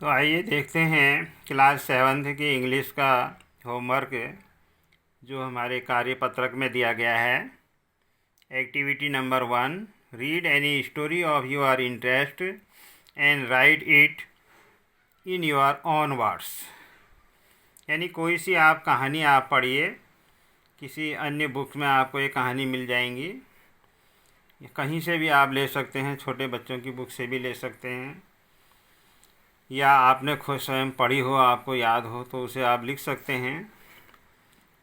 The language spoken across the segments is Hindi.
तो आइए देखते हैं क्लास 7th की इंग्लिश का होमवर्क जो हमारे कार्यपत्रक में दिया गया है। Activity number 1, read any story of your interest and right it in your own words. यानी कोई सी आप कहानी आप पढ़िए, किसी अन्य बुक में आपको ये कहानी मिल जाएंगी, कहीं से भी आप ले सकते हैं, छोटे बच्चों की बुक से भी ले सकते हैं, या आपने खुद स्वयं पढ़ी हो, आपको याद हो तो उसे आप लिख सकते हैं।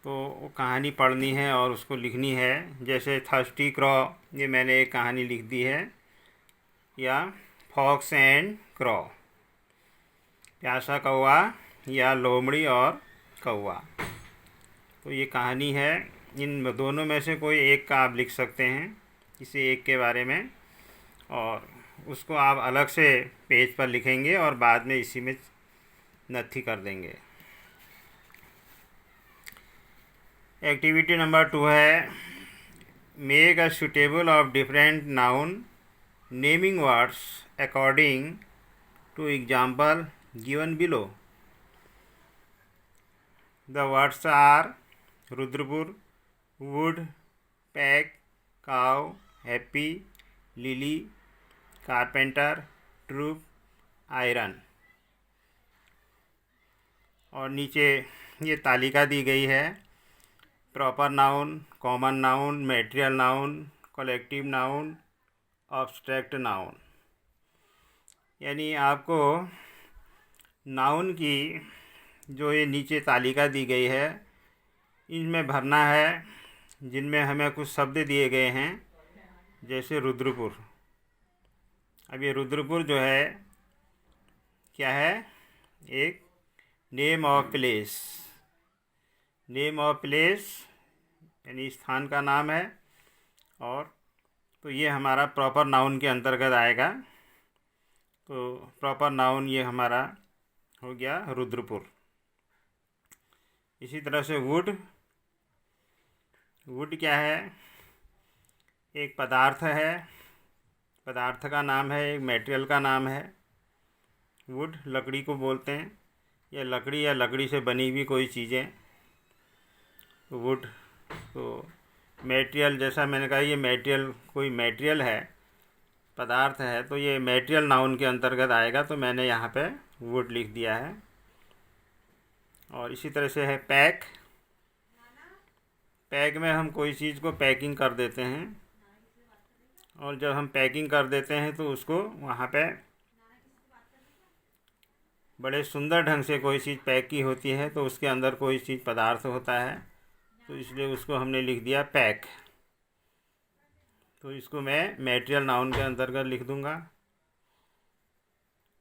तो वो कहानी पढ़नी है और उसको लिखनी है। जैसे थर्स्टी क्रॉ, ये मैंने एक कहानी लिख दी है, या फॉक्स एंड क्रॉ, प्यासा कौवा या लोमड़ी और कौवा। तो ये कहानी है, इन दोनों में से कोई एक का आप लिख सकते हैं, किसी एक के बारे में, और उसको आप अलग से पेज पर लिखेंगे और बाद में इसी में नथी कर देंगे। एक्टिविटी नंबर 2 है, make a suitable of different noun naming words according to example given below. The words are Rudrapur, wood, pack, cow, happy, lily, carpenter, troop, iron. और नीचे ये तालिका दी गई है, proper noun, common noun, material noun, collective noun, abstract noun. यानी आपको नाउन की जो ये नीचे तालिका दी गई है, इनमें भरना है, जिनमें हमें कुछ शब्द दिए गए हैं। जैसे रुद्रपुर, अब ये रुद्रपुर जो है क्या है, एक name of place. Name of place यानी स्थान का नाम है, और तो ये हमारा प्रॉपर नाउन के अंतर्गत आएगा। तो प्रॉपर नाउन ये हमारा हो गया रुद्रपुर। इसी तरह से वुड, वुड क्या है, एक पदार्थ है, पदार्थ का नाम है, एक मटेरियल का नाम है। वुड लकड़ी को बोलते हैं, या लकड़ी या लकड़ी से बनी हुई कोई चीज़ें वुड। तो मटेरियल, जैसा मैंने कहा, ये मटेरियल कोई मटेरियल है, पदार्थ है, तो ये मटेरियल नाउन के अंतर्गत आएगा। तो मैंने यहाँ पे वुड लिख दिया है। और इसी तरह से है पैक। पैक में हम कोई चीज़ को पैकिंग कर देते हैं, और जब हम पैकिंग कर देते हैं तो उसको वहाँ पे बड़े सुंदर ढंग से कोई चीज़ पैक की होती है, तो उसके अंदर कोई चीज़ पदार्थ होता है, तो इसलिए उसको हमने लिख दिया पैक। तो इसको मैं मटेरियल नाउन के अंतर्गत लिख दूंगा।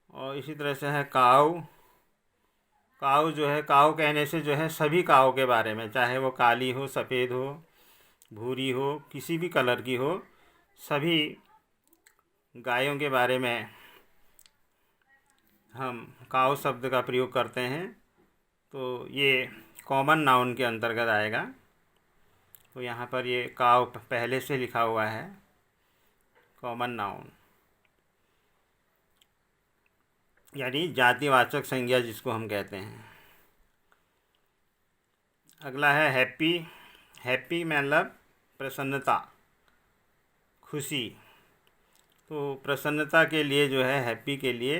और इसी तरह से है काऊ। काऊ जो है, काऊ कहने से जो है सभी काऊ के बारे में, चाहे वो काली हो, सफ़ेद हो, भूरी हो, किसी भी कलर की हो, सभी गायों के बारे में हम काऊ शब्द का प्रयोग करते हैं। तो ये कॉमन नाउन के अंतर्गत आएगा। तो यहाँ पर ये काऊ पहले से लिखा हुआ है, कॉमन नाउन यानी जातिवाचक संज्ञा जिसको हम कहते हैं। अगला है हैप्पी। हैप्पी मतलब प्रसन्नता, खुशी। तो प्रसन्नता के लिए जो है, हैप्पी के लिए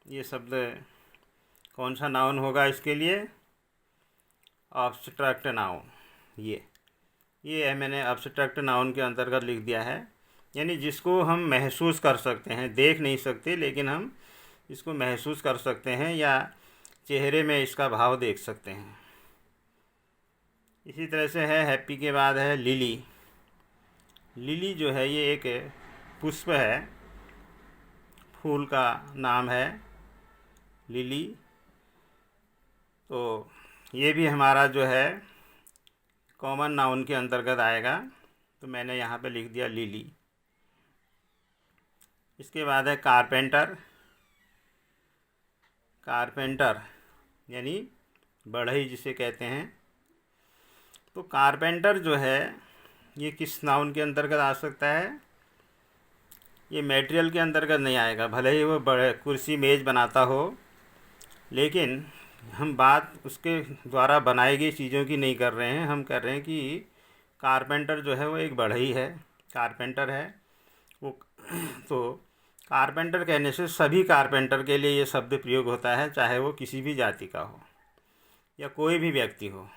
ये शब्द कौन सा नाउन होगा इसके लिए, अब्स्ट्रैक्ट नाउन। ये है, मैंने अब्स्ट्रैक्ट नाउन के अंतर्गत लिख दिया है। यानी जिसको हम महसूस कर सकते हैं, देख नहीं सकते लेकिन हम इसको महसूस कर सकते हैं, या चेहरे में इसका भाव देख सकते हैं। इसी तरह से है, हैप्पी के बाद है लिली। लिली जो है ये एक पुष्प है, फूल का नाम है लिली। तो ये भी हमारा जो है कॉमन नाउन के अंतर्गत आएगा। तो मैंने यहाँ पे लिख दिया लिली। इसके बाद है कारपेंटर। कारपेंटर यानी बढ़ई जिसे कहते हैं। तो कारपेंटर जो है ये किस नाउन के अंतर्गत आ सकता है, ये मटेरियल के अंतर्गत नहीं आएगा, भले ही वो बड़े कुर्सी मेज़ बनाता हो, लेकिन हम बात उसके द्वारा बनाई गई चीज़ों की नहीं कर रहे हैं। हम कर रहे हैं कि कारपेंटर जो है वो एक बढ़ई है, कारपेंटर है वो। तो कारपेंटर कहने से सभी कारपेंटर के लिए ये शब्द प्रयोग होता है, चाहे वो किसी भी जाति का हो या कोई भी व्यक्ति हो।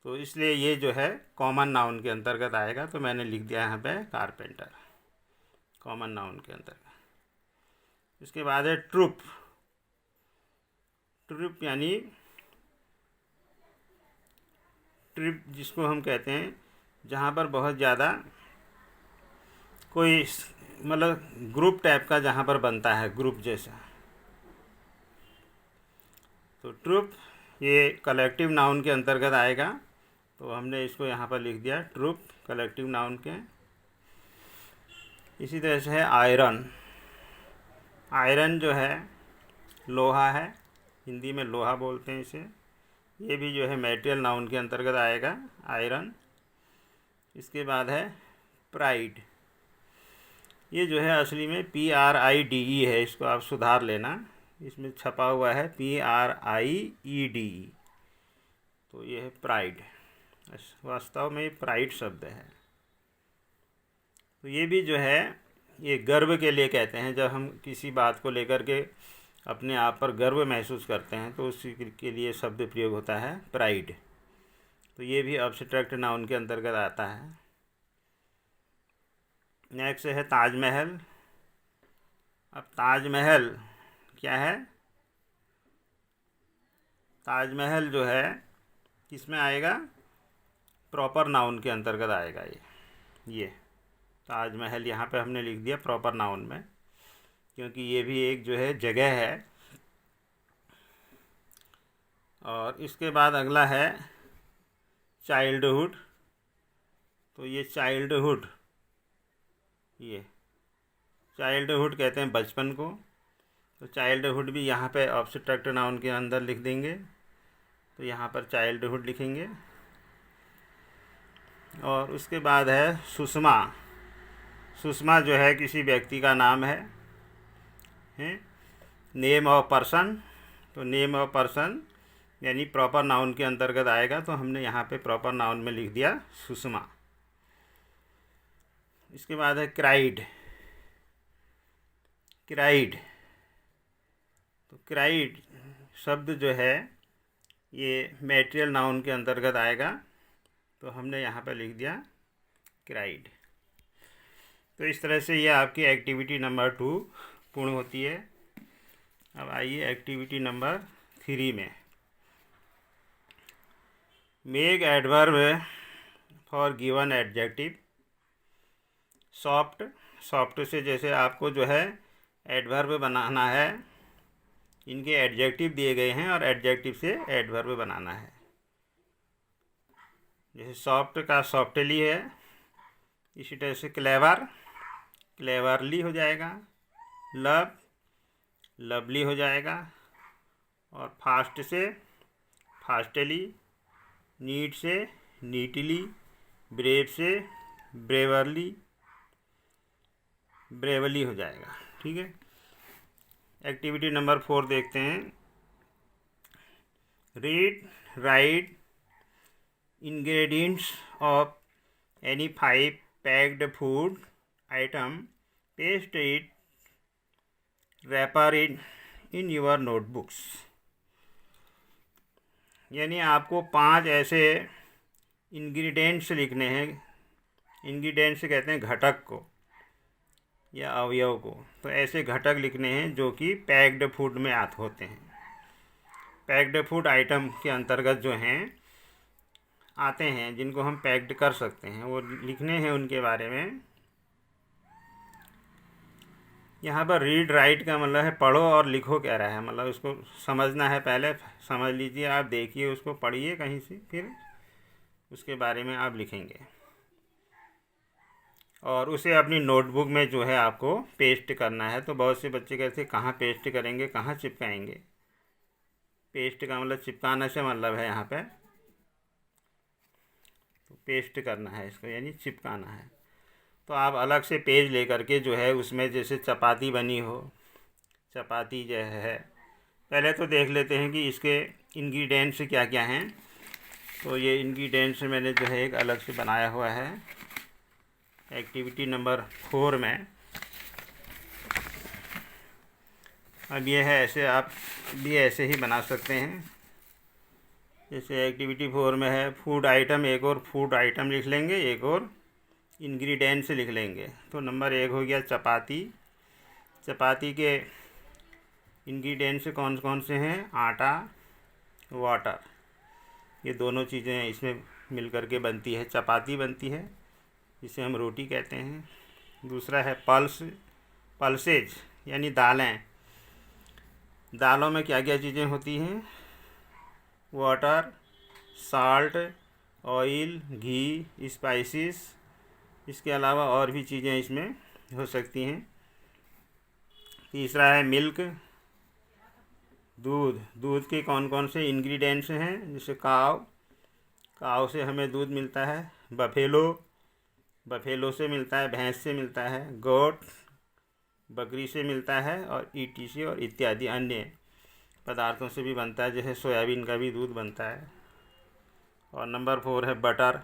तो इसलिए ये जो है कॉमन नाउन के अंतर्गत आएगा। तो मैंने लिख दिया यहाँ पे कारपेंटर, कॉमन नाउन के अंतर्गत। इसके बाद है ट्रुप। ट्रुप यानी ट्रिप जिसको हम कहते हैं जहाँ पर बहुत ज़्यादा कोई मतलब ग्रुप टाइप का जहाँ पर बनता है, ग्रुप जैसा। तो ट्रुप ये कलेक्टिव नाउन के अंतर्गत आएगा। तो हमने इसको यहाँ पर लिख दिया ट्रुप कलेक्टिव नाउन के। इसी तरह से है आयरन। आयरन जो है लोहा है, हिंदी में लोहा बोलते हैं इसे। ये भी जो है मटेरियल नाउन के अंतर्गत आएगा, आयरन। इसके बाद है प्राइड। ये जो है असली में PRIDE है, इसको आप सुधार लेना, इसमें छपा हुआ है PRIEDE। तो ये है प्राइड, वास्तव में प्राइड शब्द है। तो ये भी जो है ये गर्व के लिए कहते हैं। जब हम किसी बात को लेकर के अपने आप पर गर्व महसूस करते हैं तो उसी के लिए शब्द प्रयोग होता है प्राइड। तो ये भी एब्स्ट्रैक्ट नाउन के अंतर्गत आता है। नेक्स्ट है ताजमहल। अब ताजमहल क्या है? ताजमहल जो है किस में आएगा? प्रॉपर नाउन के अंतर्गत आएगा। ये ताजमहल यहाँ पे हमने लिख दिया प्रॉपर नाउन में, क्योंकि ये भी एक जो है जगह है। और इसके बाद अगला है चाइल्डहुड। तो ये चाइल्डहुड, ये चाइल्डहुड कहते हैं बचपन को। तो चाइल्डहुड भी यहाँ पे एब्स्ट्रैक्ट नाउन के अंदर लिख देंगे। तो यहाँ पर चाइल्डहुड लिखेंगे। और उसके बाद है सुषमा। सुषमा जो है किसी व्यक्ति का नाम है, नेम ऑफ पर्सन। तो नेम ऑफ पर्सन यानी प्रॉपर नाउन के अंतर्गत आएगा। तो हमने यहाँ पे प्रॉपर नाउन में लिख दिया सुषमा। इसके बाद है क्राइड। क्राइड, तो क्राइड शब्द जो है ये मटेरियल नाउन के अंतर्गत आएगा। तो हमने यहाँ पर लिख दिया क्राइड। तो इस तरह से ये आपकी एक्टिविटी नंबर 2 पूर्ण होती है। अब आइए एक्टिविटी नंबर 3 में। Make adverb for given adjective. Soft, soft से जैसे आपको जो है एडवर्ब बनाना है, इनके एडजेक्टिव दिए गए हैं और एडजेक्टिव से एडवर्ब बनाना है। जैसे सॉफ्ट का सॉफ्टली है, इसी तरह से क्लेवर, क्लेवरली हो जाएगा। लव, लवली हो जाएगा। और फास्ट से फास्टली, नीट से नीटली, ब्रेव से ब्रेवरली, ब्रेवली हो जाएगा। ठीक है। एक्टिविटी नंबर 4 देखते हैं। Read, right ingredients of any 5 packed food item, paste it, wrapper it in your notebooks। यानी आपको 5 ऐसे इंग्रेडिएंट्स लिखने हैं। इंग्रेडिएंट्स कहते हैं घटक को या अवयव को। तो ऐसे घटक लिखने हैं जो कि पैक्ड फूड में होते हैं। पैक्ड फूड आइटम के अंतर्गत जो हैं आते हैं, जिनको हम पैक्ड कर सकते हैं, वो लिखने हैं उनके बारे में। यहाँ पर रीड राइट का मतलब है पढ़ो और लिखो कह रहा है, मतलब उसको समझना है। पहले समझ लीजिए, आप देखिए, उसको पढ़िए कहीं से, फिर उसके बारे में आप लिखेंगे। और उसे अपनी नोटबुक में जो है आपको पेस्ट करना है। तो बहुत से बच्चे कहते हैं कहाँ पेस्ट करेंगे, कहाँ चिपकाएंगे। पेस्ट का मतलब चिपकाना से मतलब है यहाँ पे, तो पेस्ट करना है इसको, यानी चिपकाना है। तो आप अलग से पेज लेकर के जो है उसमें जैसे चपाती बनी हो, चपाती जो है, पहले तो देख लेते हैं कि इसके इंग्रेडिएंट्स क्या क्या हैं। तो ये इंग्रेडिएंट्स मैंने जो है एक अलग से बनाया हुआ है एक्टिविटी नंबर 4 में। अब ये है ऐसे, आप भी ऐसे ही बना सकते हैं। जैसे एक्टिविटी 4 में है फूड आइटम, एक और फूड आइटम लिख लेंगे, एक और इंग्रेडिएंट्स लिख लेंगे। तो नंबर 1 हो गया चपाती। चपाती के इंग्रेडिएंट्स कौन कौन से हैं? आटा, वाटर, ये दोनों चीज़ें इसमें मिल कर के बनती है, चपाती बनती है, जिसे हम रोटी कहते हैं। दूसरा है पल्सेज यानी दालें। दालों में क्या क्या चीज़ें होती हैं? वाटर, साल्ट, ऑयल, घी, स्पाइसेस, इसके अलावा और भी चीज़ें इसमें हो सकती हैं। तीसरा है मिल्क, दूध। दूध के कौन कौन से इंग्रेडिएंट्स हैं? जैसे काव से हमें दूध मिलता है, बफेलो से मिलता है, भैंस से मिलता है, गोट, बकरी से मिलता है, और ईटीसी और इत्यादि अन्य पदार्थों से भी बनता है, जैसे सोयाबीन का भी दूध बनता है। और नंबर 4 है बटर।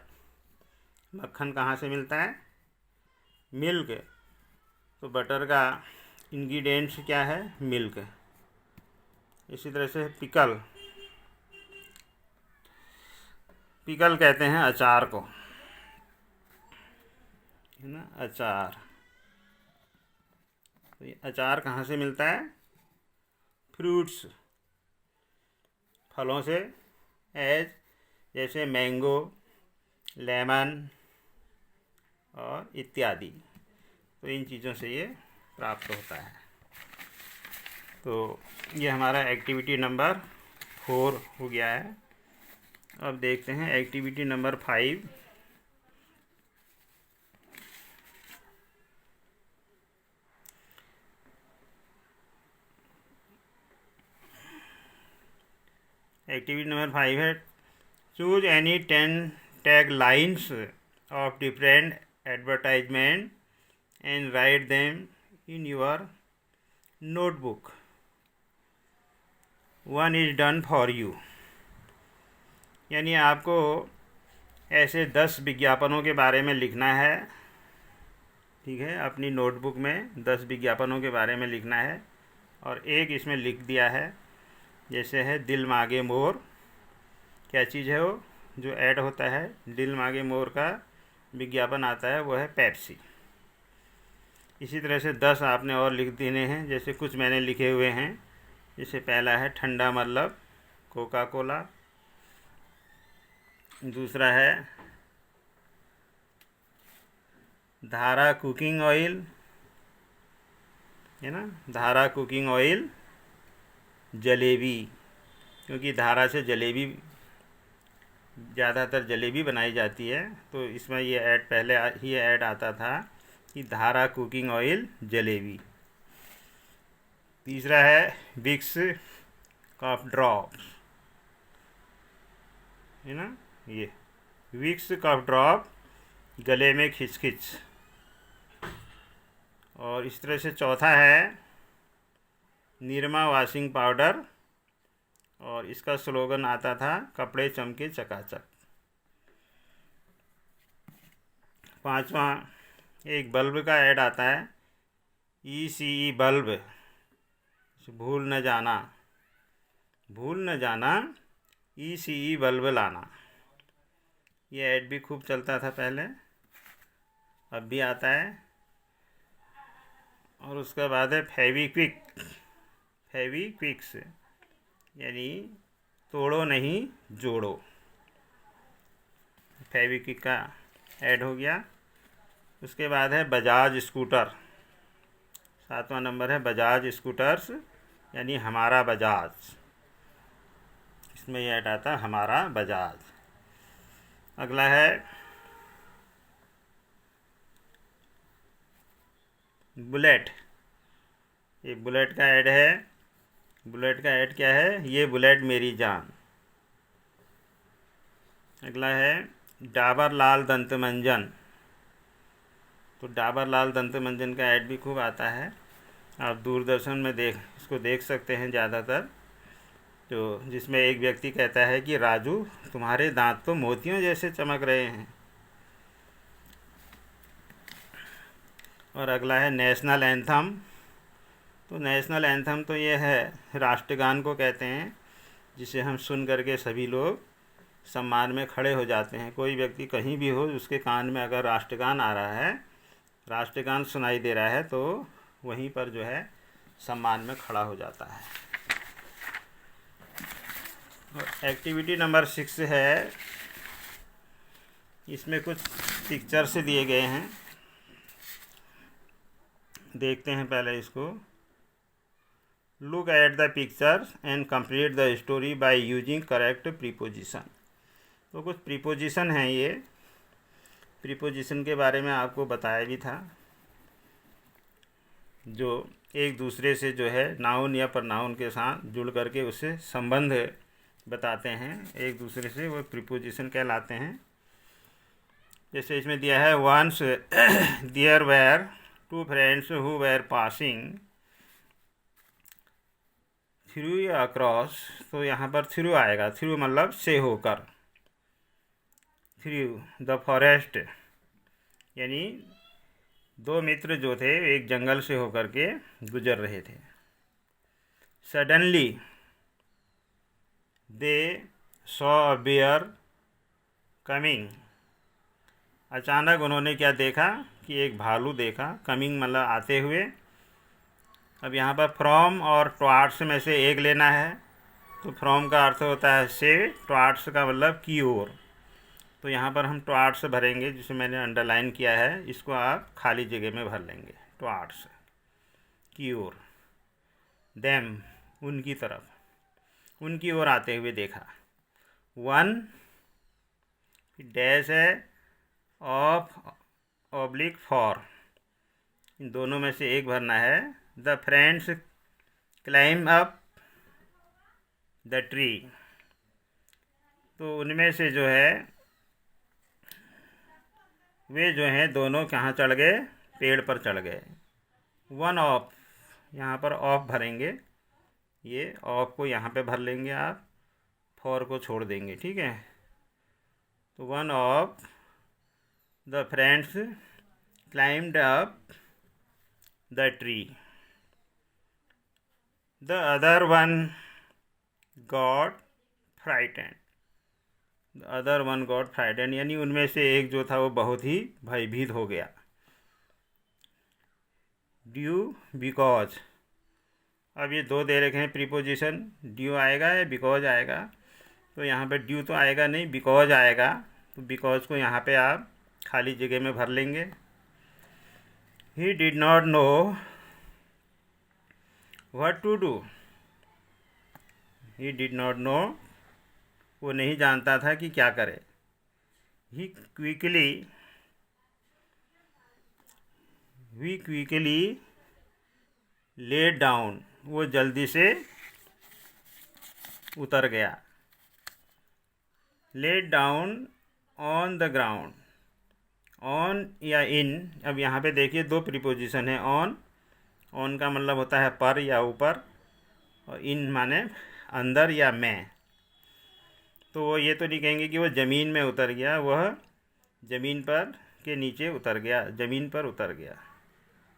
मक्खन कहाँ से मिलता है? मिल्क। तो बटर का इंग्रेडिएंट्स क्या है? मिल्क। इसी तरह से पिकल कहते हैं अचार को, है ना, अचार। तो ये अचार कहाँ से मिलता है? फ्रूट्स, फलों से, जैसे मैंगो, लेमन और इत्यादि। तो इन चीज़ों से ये प्राप्त होता है। तो ये हमारा एक्टिविटी नंबर 4 हो गया है। अब देखते हैं एक्टिविटी नंबर 5। एक्टिविटी नंबर 5 है choose any 10 tag lines of different advertisement and write them in your notebook. 1 is done for you. यानी आपको ऐसे 10 विज्ञापनों के बारे में लिखना है, ठीक है, अपनी नोटबुक में 10 विज्ञापनों के बारे में लिखना है। और एक इसमें लिख दिया है, जैसे है दिल मांगे मोर। क्या चीज़ है वो जो ऐड होता है? दिल मांगे मोर का विज्ञापन आता है, वो है पेप्सी। इसी तरह से 10 आपने और लिख देने हैं, जैसे कुछ मैंने लिखे हुए हैं। जैसे पहला है ठंडा मतलब कोका कोला। दूसरा है धारा कुकिंग ऑयल, है ना, धारा कुकिंग ऑयल। जलेबी, क्योंकि धारा से जलेबी, ज़्यादातर जलेबी बनाई जाती है, तो इसमें ये ऐड पहले ही ऐड आता था कि धारा कुकिंग ऑयल जलेबी। तीसरा है विक्स कफ ड्रॉप, है ना, ये विक्स कफ ड्रॉप गले में खिचखिच। और इस तरह से चौथा है निरमा वॉशिंग पाउडर, और इसका स्लोगन आता था कपड़े चमके चकाचक। पांचवा एक बल्ब का ऐड आता है, ECE बल्ब, भूल न जाना ECE बल्ब लाना। ये ऐड भी खूब चलता था पहले, अब भी आता है। और उसके बाद है फेविक्विक्स, यानी तोड़ो नहीं जोड़ो। फेविक्विक का ऐड हो गया। उसके बाद है बजाज स्कूटर। 7वां नंबर है बजाज स्कूटर्स, यानी हमारा बजाज। इसमें यह ऐड आता हमारा बजाज। अगला है बुलेट। ये बुलेट का ऐड है। बुलेट का ऐड क्या है? ये बुलेट मेरी जान। अगला है डाबर लाल दंत मंजन, तो डाबर लाल दंत मंजन का ऐड भी खूब आता है, आप दूरदर्शन में इसको देख सकते हैं ज़्यादातर, जो जिसमें एक व्यक्ति कहता है कि राजू तुम्हारे दांत तो मोतियों जैसे चमक रहे हैं। और अगला है नेशनल एंथम। तो नेशनल एंथम तो ये है, राष्ट्रगान को कहते हैं, जिसे हम सुन करके सभी लोग सम्मान में खड़े हो जाते हैं। कोई व्यक्ति कहीं भी हो, उसके कान में अगर राष्ट्रगान आ रहा है, राष्ट्रगान सुनाई दे रहा है, तो वहीं पर जो है सम्मान में खड़ा हो जाता है। और एक्टिविटी नंबर 6 है, इसमें कुछ पिक्चर से दिए गए हैं, देखते हैं पहले इसको। Look at the pictures and complete the story by using correct preposition. तो कुछ प्रीपोजिशन हैं, ये प्रीपोजिशन के बारे में आपको बताया भी था, जो एक दूसरे से जो है नाउन या प्रनाउन के साथ जुड़ करके उससे संबंध बताते हैं एक दूसरे से, वो प्रीपोजिशन कहलाते हैं। जैसे इसमें दिया है, once there were two friends who were passing through या अक्रॉस। तो यहाँ पर थ्रू आएगा, थ्रू मतलब से होकर, थ्रू द फॉरेस्ट, यानी दो मित्र जो थे एक जंगल से होकर के गुजर रहे थे। Suddenly they saw a bear coming. अचानक उन्होंने क्या देखा कि एक भालू देखा, कमिंग मतलब आते हुए। अब यहाँ पर फ्रॉम और टुवार्ड्स में से एक लेना है, तो फ्रॉम का अर्थ होता है से, टुवार्ड्स का मतलब की ओर। तो यहाँ पर हम टुवार्ड्स भरेंगे, जिसे मैंने अंडरलाइन किया है, इसको आप खाली जगह में भर लेंगे, टुवार्ड्स की ओर। देम उनकी तरफ, उनकी ओर आते हुए देखा। वन डैश है ऑफ ऑब्लिक फॉर, इन दोनों में से एक भरना है। The friends climb up the tree, तो उनमें से जो है वे जो हैं दोनों कहाँ चढ़ गए, पेड़ पर चढ़ गए। वन ऑफ, यहाँ पर ऑफ भरेंगे, ये ऑफ को यहाँ पे भर लेंगे आप, फॉर को छोड़ देंगे, ठीक है। तो one of the friends climbed up the tree, the other one got frightened. Other one got frightened, यानी उनमें से एक जो था वो बहुत ही भयभीत हो गया। ड्यू बिकॉज, अब ये दो दे रखे हैं प्रीपोजिशन, ड्यू आएगा या बिकॉज आएगा। तो यहाँ पे ड्यू तो आएगा नहीं, बिकॉज आएगा, तो बिकॉज को यहाँ पे आप खाली जगह में भर लेंगे। He did not know what to do, he did not know, वो नहीं जानता था कि क्या करे। ही क्विकली लेड डाउन, वो जल्दी से उतर गया। Laid down on the ground, on या इन, अब यहाँ पे देखिए दो प्रीपोजिशन है। ऑन का मतलब होता है पर या ऊपर, और इन माने अंदर या में। तो वो ये तो नहीं कहेंगे कि वो ज़मीन में उतर गया, वह ज़मीन पर के नीचे उतर गया, ज़मीन पर उतर गया।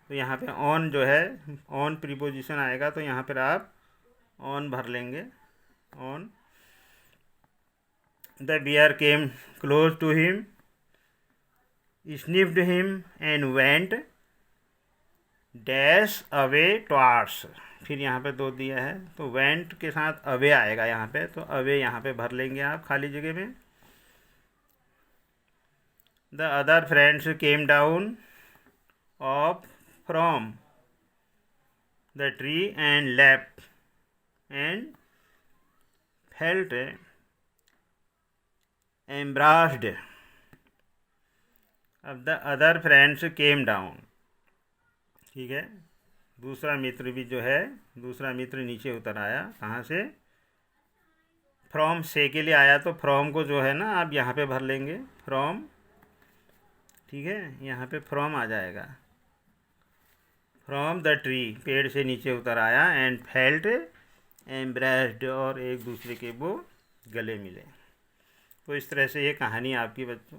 तो यहाँ पे ऑन जो है, ऑन प्रीपोजिशन आएगा, तो यहाँ पर आप ऑन भर लेंगे, on. The bear came close to him, sniffed him and went dash away towards. फिर यहाँ पे दो दिया है, तो वेंट के साथ अवे आएगा यहाँ पे, तो अवे यहाँ पे भर लेंगे आप खाली जगह में। The other friends came down off from the tree and left and felt embarrassed. अब the other friends came down, ठीक है, दूसरा मित्र भी जो है, दूसरा मित्र नीचे उतर आया। कहाँ से, फ्रॉम से के लिए आया, तो फ्रॉम को जो है ना आप यहाँ पे भर लेंगे, फ्रॉम ठीक है, यहाँ पे फ्रॉम आ जाएगा, फ्रॉम द ट्री, पेड़ से नीचे उतर आया, एंड फेल्ट एम्ब्रेस्ड, और एक दूसरे के वो गले मिले। तो इस तरह से ये कहानी आपकी बच्चों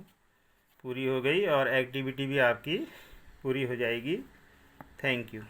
पूरी हो गई और एक्टिविटी भी आपकी पूरी हो जाएगी। Thank you.